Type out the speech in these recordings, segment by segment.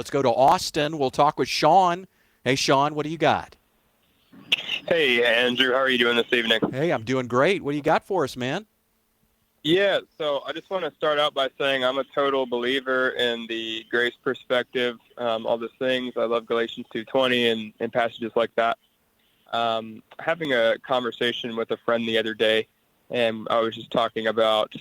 Let's go to Austin. We'll talk with Sean. Hey, Sean, what do you got? Hey, Andrew, how are you doing this evening? Hey, I'm doing great. What do you got for us, man? Yeah, so I just want to start out by saying I'm a total believer in the grace perspective, all the things. I love Galatians 2:20 and passages like that. Having a conversation with a friend the other day, and I was just talking about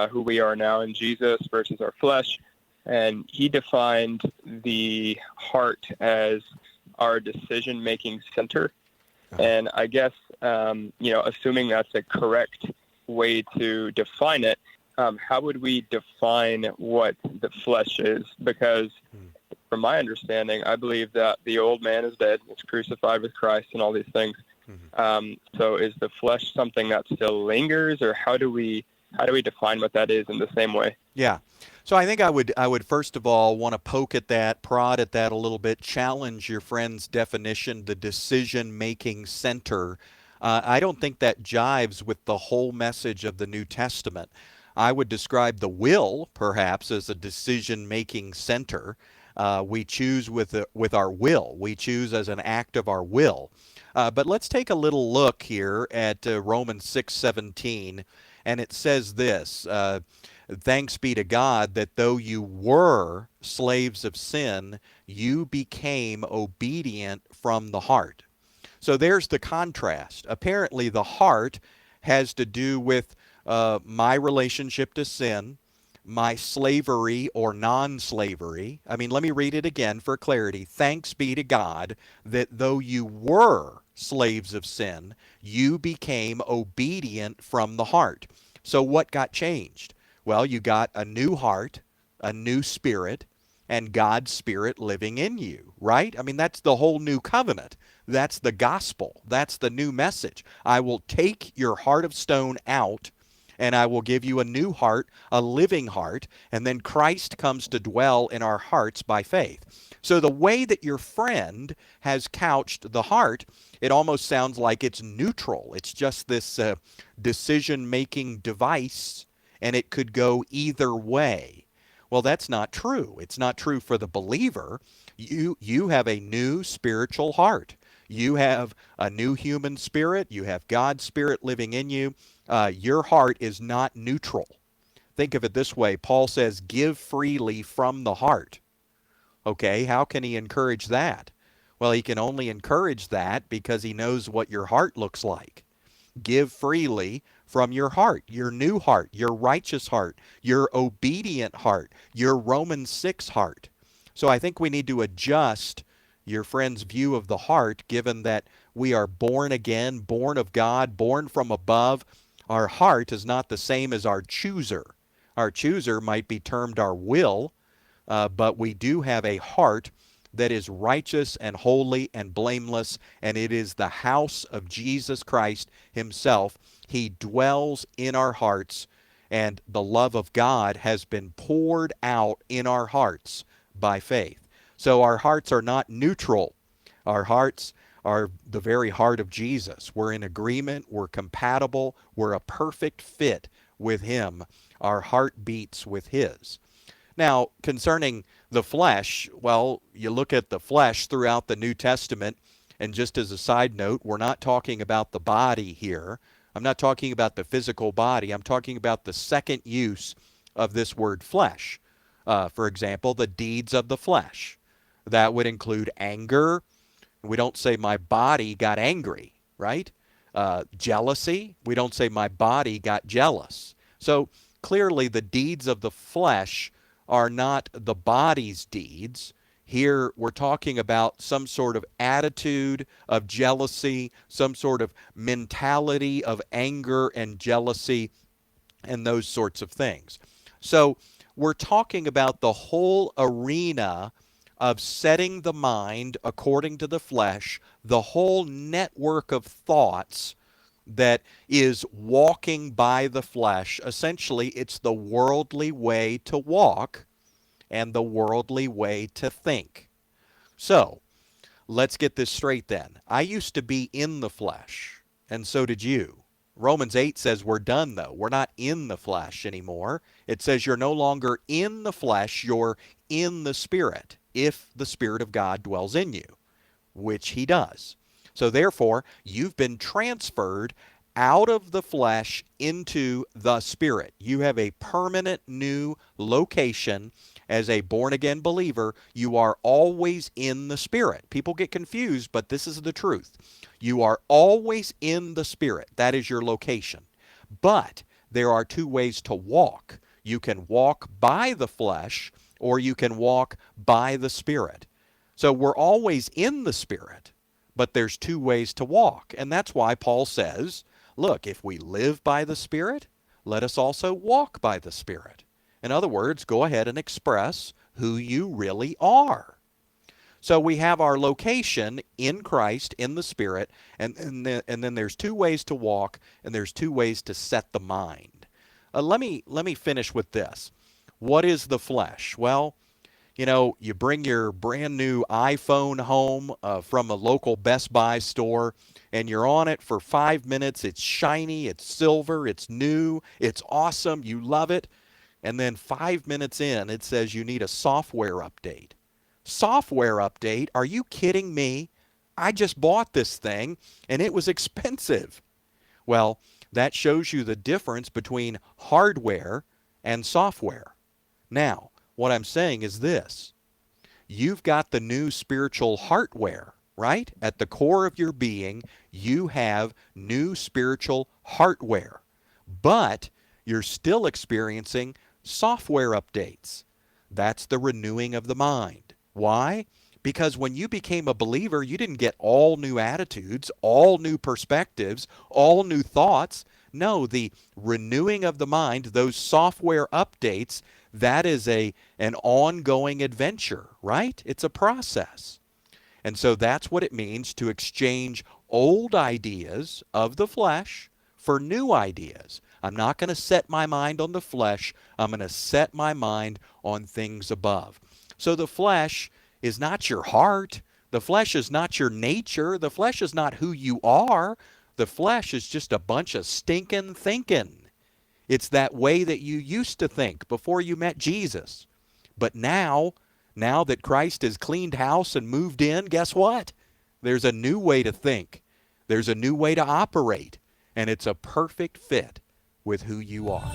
who we are now in Jesus versus our flesh, and he defined the heart as our decision-making center. And I guess, assuming that's a correct way to define it, how would we define what the flesh is? Because from my understanding, I believe that the old man is dead, it's crucified with Christ and all these things. So is the flesh something that still lingers, or how do we define what that is in the same way? Yeah. So I think I would first of all want to poke at that, prod at that a little bit, challenge your friend's definition, the decision-making center. I don't think that jives with the whole message of the New Testament. I would describe the will, perhaps, as a decision-making center. We choose with our will. We choose as an act of our will. But let's take a little look here at Romans 6:17, and it says this. Thanks be to God that though you were slaves of sin, you became obedient from the heart. So there's the contrast. Apparently, the heart has to do with my relationship to sin, my slavery or non-slavery. I mean, let me read it again for clarity. Thanks be to God that though you were slaves of sin, you became obedient from the heart. So what got changed? Well, you got a new heart, a new spirit, and God's Spirit living in you, right? I mean, that's the whole new covenant. That's the gospel. That's the new message. I will take your heart of stone out, and I will give you a new heart, a living heart, and then Christ comes to dwell in our hearts by faith. So the way that your friend has couched the heart, it almost sounds like it's neutral. It's just this decision-making device, and it could go either way. Well, that's not true. It's not true for the believer. You have a new spiritual heart. You have a new human spirit. You have God's Spirit living in you. Your heart is not neutral. Think of it this way. Paul says, give freely from the heart. Okay, how can he encourage that? Well, he can only encourage that because he knows what your heart looks like. Give freely from your heart, your new heart, your righteous heart, your obedient heart, your Romans 6 heart. So I think we need to adjust your friend's view of the heart, given that we are born again, born of God, born from above. Our heart is not the same as our chooser. Our chooser might be termed our will, but we do have a heart that is righteous and holy and blameless, and it is the house of Jesus Christ himself. He dwells in our hearts, and the love of God has been poured out in our hearts by faith. So our hearts are not neutral. Our hearts are the very heart of Jesus. We're in agreement. We're compatible. We're a perfect fit with him. Our heart beats with his. Now, concerning the flesh, well, you look at the flesh throughout the New Testament, and just as a side note, we're not talking about the body here. I'm not talking about the physical body. I'm talking about the second use of this word flesh. For example, the deeds of the flesh. That would include anger. We don't say my body got angry, right? Jealousy. We don't say my body got jealous. So clearly the deeds of the flesh are not the body's deeds. Here we're talking about some sort of attitude of jealousy, some sort of mentality of anger and jealousy, and those sorts of things. So we're talking about the whole arena of setting the mind according to the flesh, the whole network of thoughts that is walking by the flesh. Essentially, it's the worldly way to walk and the worldly way to think. So, let's get this straight then. I used to be in the flesh, and so did you. Romans 8 says we're done, though. We're not in the flesh anymore. It says you're no longer in the flesh, you're in the Spirit. if the Spirit of God dwells in you, which he does. So therefore, you've been transferred out of the flesh into the Spirit. You have a permanent new location as a born again believer. You are always in the Spirit. People get confused, but this is the truth. You are always in the Spirit. That is your location. But there are two ways to walk. You can walk by the flesh, or you can walk by the Spirit. So we're always in the Spirit, but there's two ways to walk. And that's why Paul says, look, if we live by the Spirit, let us also walk by the Spirit. In other words, go ahead and express who you really are. So we have our location in Christ, in the Spirit, and then there's two ways to walk, and there's two ways to set the mind. Let me finish with this. What is the flesh? Well, you bring your brand new iPhone home from a local Best Buy store, and you're on it for 5 minutes. It's shiny, it's silver, it's new, it's awesome, you love it. And then 5 minutes in, it says you need a software update. Software update? Are you kidding me? I just bought this thing, and it was expensive. Well, that shows you the difference between hardware and software. Now, what I'm saying is this. You've got the new spiritual hardware, right? At the core of your being, you have new spiritual hardware. But you're still experiencing software updates. That's the renewing of the mind. Why? Because when you became a believer, you didn't get all new attitudes, all new perspectives, all new thoughts. No, the renewing of the mind, those software updates, that is an ongoing adventure, right? It's a process. And so that's what it means to exchange old ideas of the flesh for new ideas. I'm not going to set my mind on the flesh. I'm going to set my mind on things above. So the flesh is not your heart. The flesh is not your nature. The flesh is not who you are. The flesh is just a bunch of stinking thinking. It's that way that you used to think before you met Jesus. But now that Christ has cleaned house and moved in, guess what? There's a new way to think. There's a new way to operate. And it's a perfect fit with who you are.